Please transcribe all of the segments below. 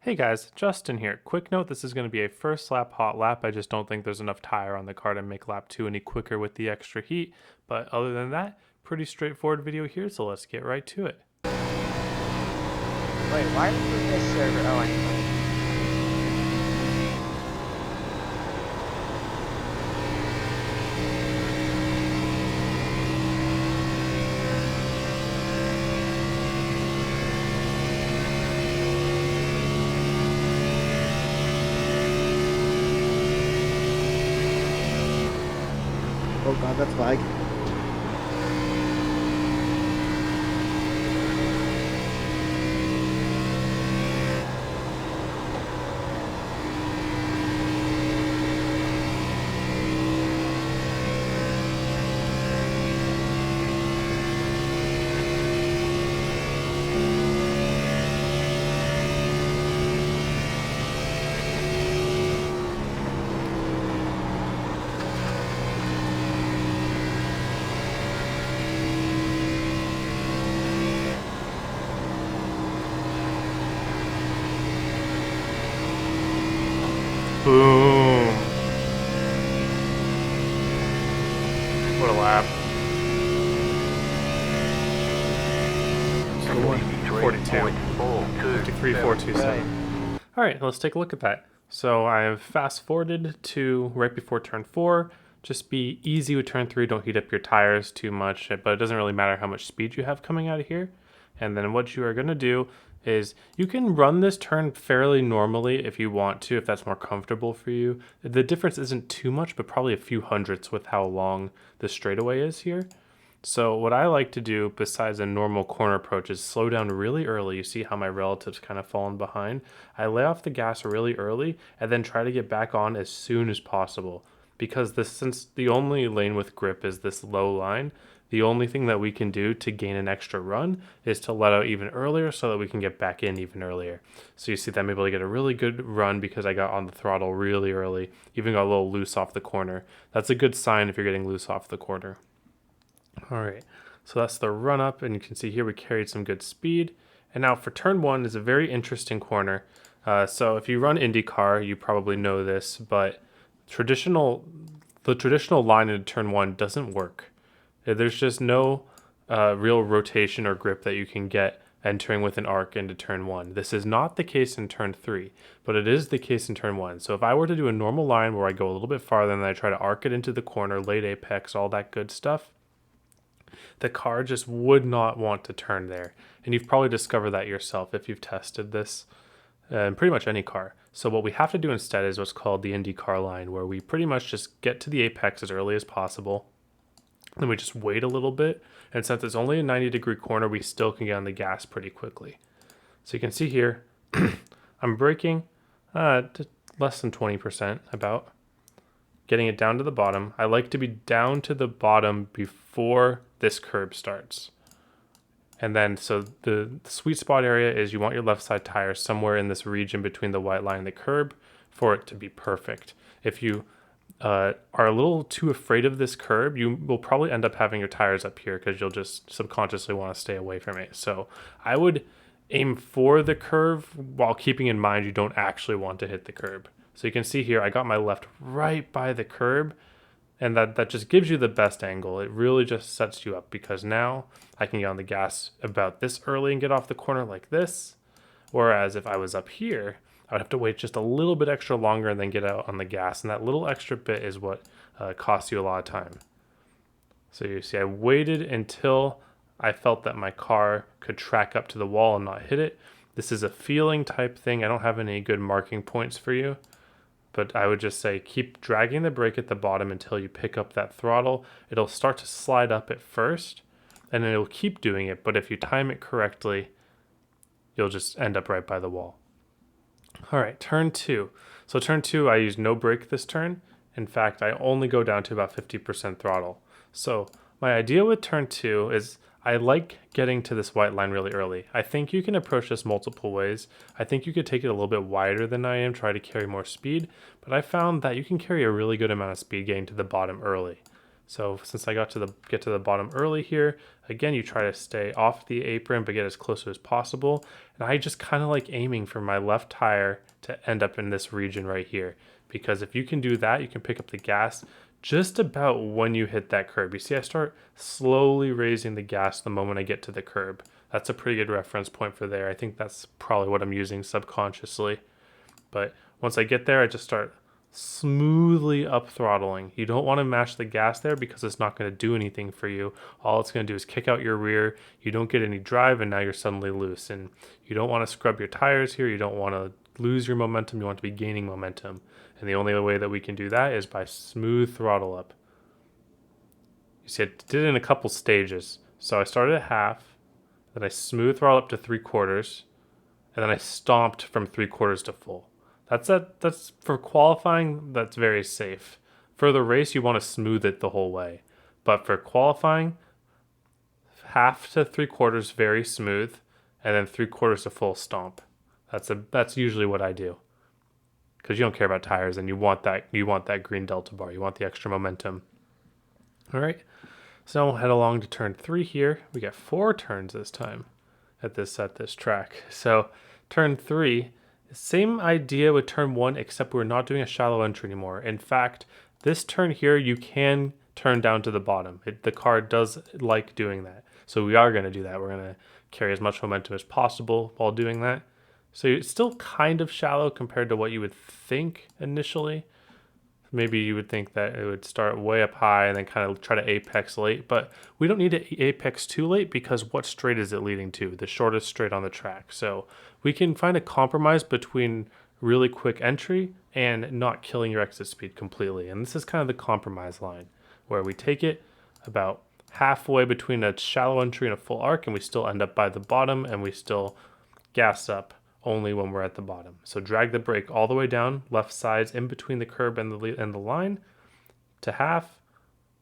Hey guys, Justin here. Quick note, this is going to be a first lap hot lap. I just don't think there's enough tire on the car to make lap 2 any quicker with the extra heat. But other than that, pretty straightforward video here, so let's get right to it. Wait, why did we miss server? Oh, I know. Oh god, that's lag. Boom! What a lap. 42. 53,427. Alright, let's take a look at that. So I have fast forwarded to right before turn 4. Just be easy with turn 3, don't heat up your tires too much, but it doesn't really matter how much speed you have coming out of here. And then what you are going to do is you can run this turn fairly normally if you want to, if that's more comfortable for you. The difference isn't too much, but probably a few hundredths with how long the straightaway is here. So what I like to do besides a normal corner approach is slow down really early. You see how my relative's kind of fallen behind. I lay off the gas really early and then try to get back on as soon as possible. Because since the only lane with grip is this low line, the only thing that we can do to gain an extra run is to let out even earlier so that we can get back in even earlier. So you see that I'm able to get a really good run because I got on the throttle really early, even got a little loose off the corner. That's a good sign if you're getting loose off the corner. All right, so that's the run up, and you can see here we carried some good speed. And now for turn 1 is a very interesting corner. So if you run IndyCar, you probably know this, but the traditional line in turn 1 doesn't work. There's just no real rotation or grip that you can get entering with an arc into turn 1. This is not the case in turn 3, but it is the case in turn 1. So if I were to do a normal line where I go a little bit farther and then I try to arc it into the corner, late apex, all that good stuff, the car just would not want to turn there. And you've probably discovered that yourself if you've tested this in pretty much any car. So what we have to do instead is what's called the IndyCar line, where we pretty much just get to the apex as early as possible. Then we just wait a little bit. And since it's only a 90-degree corner, we still can get on the gas pretty quickly. So you can see here, I'm braking to less than 20% about. Getting it down to the bottom. I like to be down to the bottom before this curb starts. And then, so the sweet spot area is you want your left side tire somewhere in this region between the white line and the curb for it to be perfect. If you are a little too afraid of this curb, you will probably end up having your tires up here because you'll just subconsciously want to stay away from it. So I would aim for the curve while keeping in mind you don't actually want to hit the curb. So you can see here, I got my left right by the curb, and that just gives you the best angle. It really just sets you up because now I can get on the gas about this early and get off the corner like this. Whereas if I was up here, I would have to wait just a little bit extra longer and then get out on the gas. And that little extra bit is what costs you a lot of time. So you see, I waited until I felt that my car could track up to the wall and not hit it. This is a feeling type thing. I don't have any good marking points for you. But I would just say keep dragging the brake at the bottom until you pick up that throttle. It'll start to slide up at first, and then it'll keep doing it. But if you time it correctly, you'll just end up right by the wall. All right, turn 2. So turn 2, I use no brake this turn. In fact, I only go down to about 50% throttle. So my idea with turn 2 is I like getting to this white line really early. I think you can approach this multiple ways. I think you could take it a little bit wider than I am, try to carry more speed, but I found that you can carry a really good amount of speed getting to the bottom early. So since I get to the bottom early here, again, you try to stay off the apron but get as close as possible. And I just kind of like aiming for my left tire to end up in this region right here, because if you can do that, you can pick up the gas just about when you hit that curb. You see, I start slowly raising the gas the moment I get to the curb. That's a pretty good reference point for there. I think that's probably what I'm using subconsciously. But once I get there, I just start smoothly up throttling. You don't want to mash the gas there because it's not going to do anything for you. All it's going to do is kick out your rear. You don't get any drive, and now you're suddenly loose. And you don't want to scrub your tires here. You don't want to lose your momentum. You want to be gaining momentum. And the only way that we can do that is by smooth throttle up. You see, I did it in a couple stages. So I started at half, then I smooth throttle up to 3/4, and then I stomped from 3/4 to full. That's for qualifying, that's very safe. For the race, you want to smooth it the whole way. But for qualifying, half to 3/4 very smooth, and then 3/4 to full stomp. That's usually what I do. Because you don't care about tires and you want that green delta bar. You want the extra momentum. All right. So we'll head along to turn 3 here. We got 4 turns this time at this track. So turn 3, same idea with turn 1, except we're not doing a shallow entry anymore. In fact, this turn here, you can turn down to the bottom. The car does like doing that. So we are going to do that. We're going to carry as much momentum as possible while doing that. So it's still kind of shallow compared to what you would think initially. Maybe you would think that it would start way up high and then kind of try to apex late, but we don't need to apex too late because what straight is it leading to? The shortest straight on the track. So we can find a compromise between really quick entry and not killing your exit speed completely. And this is kind of the compromise line where we take it about halfway between a shallow entry and a full arc, and we still end up by the bottom, and we still gas up only when we're at the bottom. So drag the brake all the way down, left sides in between the curb and the line to half,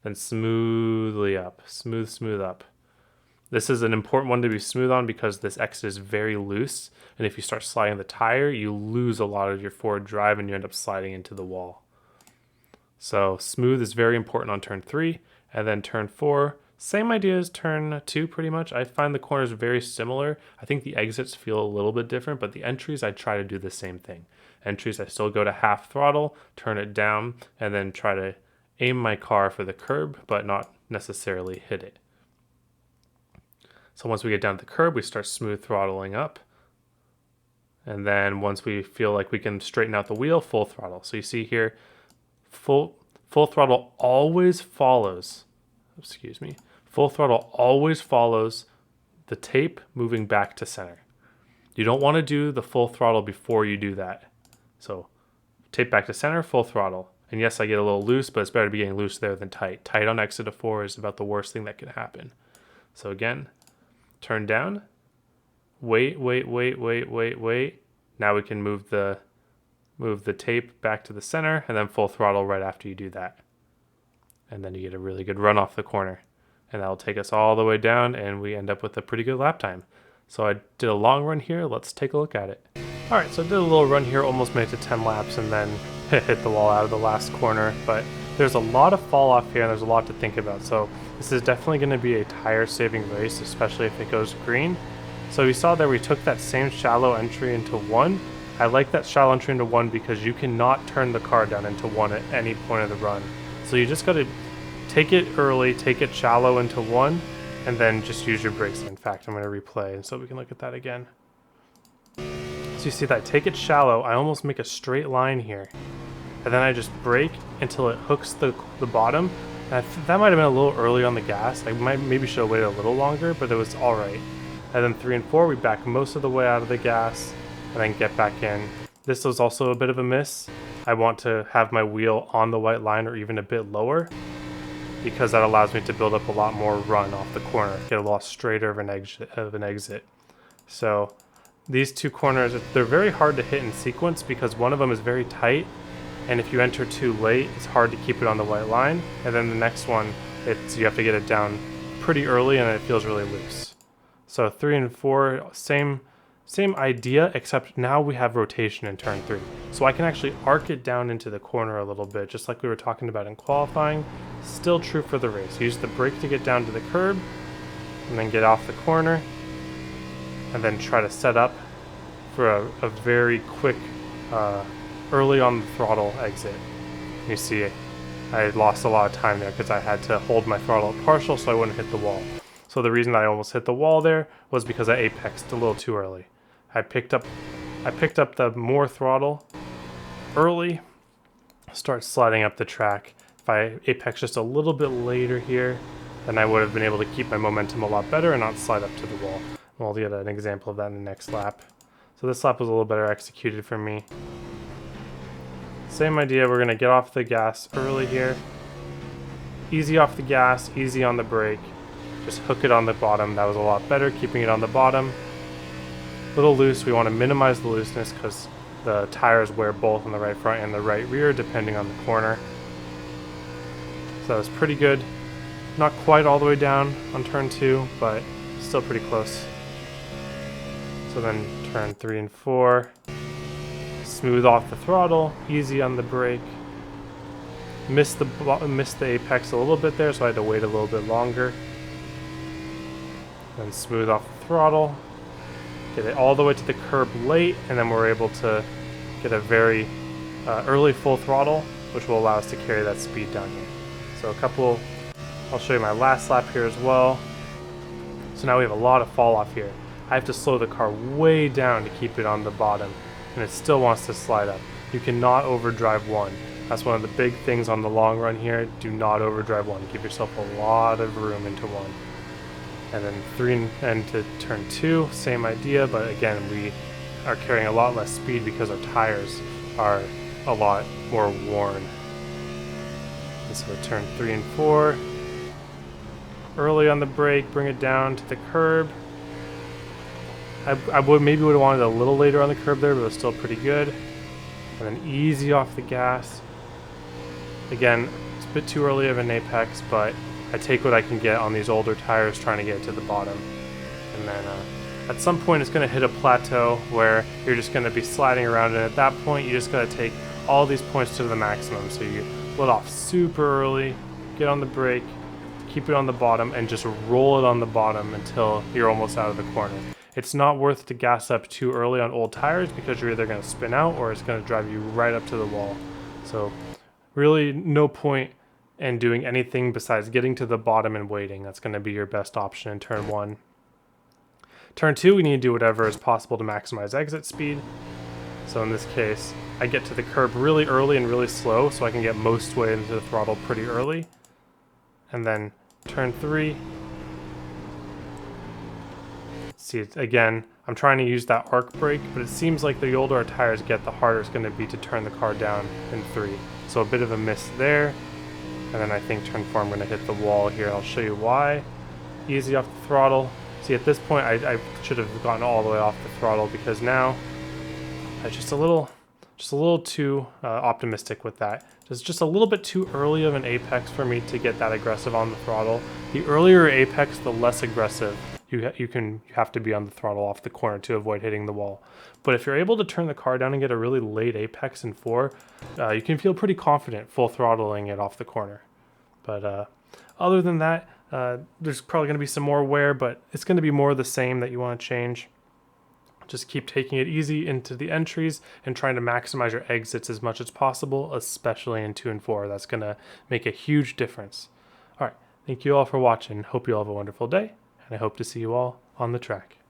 then smoothly up, smooth up. This is an important one to be smooth on because this exit is very loose, and if you start sliding the tire, you lose a lot of your forward drive and you end up sliding into the wall. So smooth is very important on turn 3, and then turn 4, same idea as turn 2 pretty much. I find the corners very similar. I think the exits feel a little bit different, but the entries, I try to do the same thing. Entries, I still go to half throttle, turn it down, and then try to aim my car for the curb, but not necessarily hit it. So once we get down to the curb, we start smooth throttling up. And then once we feel like we can straighten out the wheel, full throttle. So you see here, full throttle always follows, full throttle always follows the tape moving back to center. You don't want to do the full throttle before you do that. So tape back to center, full throttle. And yes, I get a little loose, but it's better to be getting loose there than tight. Tight on exit of 4 is about the worst thing that can happen. So again, turn down, wait. Now we can move the tape back to the center, and then full throttle right after you do that. And then you get a really good run off the corner. And that'll take us all the way down, and we end up with a pretty good lap time. So I did a long run here. Let's take a look at it. All right, so I did a little run here, almost made it to 10 laps, and then hit the wall out of the last corner. But there's a lot of fall off here, and there's a lot to think about. So this is definitely going to be a tire-saving race, especially if it goes green. So you saw there we took that same shallow entry into 1. I like that shallow entry into 1 because you cannot turn the car down into 1 at any point of the run. So you just got to take it early, take it shallow into 1, and then just use your brakes. In fact, I'm going to replay so we can look at that again. So you see that, take it shallow, I almost make a straight line here. And then I just brake until it hooks the bottom. And that might have been a little early on the gas. I maybe should have waited a little longer, but it was all right. And then 3 and 4, we back most of the way out of the gas and then get back in. This was also a bit of a miss. I want to have my wheel on the white line or even a bit lower, because that allows me to build up a lot more run off the corner, get a lot straighter of an exit. So these 2 corners, they're very hard to hit in sequence because one of them is very tight, and if you enter too late, it's hard to keep it on the white line. And then the next one, you have to get it down pretty early and it feels really loose. So 3 and 4, same idea, except now we have rotation in turn 3. So I can actually arc it down into the corner a little bit, just like we were talking about in qualifying. Still true for the race. Use the brake to get down to the curb, and then get off the corner, and then try to set up for a very quick early on the throttle exit. You see I lost a lot of time there because I had to hold my throttle at partial so I wouldn't hit the wall. So the reason I almost hit the wall there was because I apexed a little too early. I picked up the more throttle early, start sliding up the track. If I apex just a little bit later here, then I would have been able to keep my momentum a lot better and not slide up to the wall. We'll get an example of that in the next lap. So this lap was a little better executed for me. Same idea, we're gonna get off the gas early here. Easy off the gas, easy on the brake. Just hook it on the bottom. That was a lot better, keeping it on the bottom. Little loose, we wanna minimize the looseness because the tires wear both on the right front and the right rear depending on the corner. So that was pretty good. Not quite all the way down on turn 2, but still pretty close. So then turn 3 and 4. Smooth off the throttle, easy on the brake. Missed the apex a little bit there, so I had to wait a little bit longer. Then smooth off the throttle. Get it all the way to the curb late, and then we're able to get a very early full throttle, which will allow us to carry that speed down here. So I'll show you my last lap here as well. So now we have a lot of fall off here. I have to slow the car way down to keep it on the bottom, and it still wants to slide up. You cannot overdrive 1. That's one of the big things on the long run here. Do not overdrive 1. Give yourself a lot of room into 1. And then 3 and to turn 2, same idea, but again, we are carrying a lot less speed because our tires are a lot more worn. And so turn 3 and 4. Early on the brake, bring it down to the curb. I maybe would have wanted a little later on the curb there, but it was still pretty good. And then easy off the gas. Again, it's a bit too early of an apex, but I take what I can get on these older tires trying to get to the bottom. And then at some point it's going to hit a plateau where you're just going to be sliding around, and at that point you just got to take all these points to the maximum. So you let off super early, get on the brake, keep it on the bottom, and just roll it on the bottom until you're almost out of the corner. It's not worth to gas up too early on old tires because you're either going to spin out or it's going to drive you right up to the wall. So really no point in doing anything besides getting to the bottom and waiting. That's going to be your best option in turn 1. Turn 2, we need to do whatever is possible to maximize exit speed. So in this case, I get to the curb really early and really slow so I can get most way into the throttle pretty early. And then turn 3. See, again, I'm trying to use that arc brake, but it seems like the older our tires get, the harder it's going to be to turn the car down in 3. So a bit of a miss there. And then I think turn 4 I'm going to hit the wall here. I'll show you why. Easy off the throttle. See, at this point I should have gotten all the way off the throttle because now I'm just a little too optimistic with that. Just a little bit too early of an apex for me to get that aggressive on the throttle. The earlier apex, the less aggressive you have to be on the throttle off the corner to avoid hitting the wall. But if you're able to turn the car down and get a really late apex in 4, you can feel pretty confident full throttling it off the corner. But other than that, there's probably going to be some more wear, but it's going to be more of the same that you want to change. Just keep taking it easy into the entries and trying to maximize your exits as much as possible, especially in 2 and 4. That's going to make a huge difference. All right, thank you all for watching. Hope you all have a wonderful day, and I hope to see you all on the track.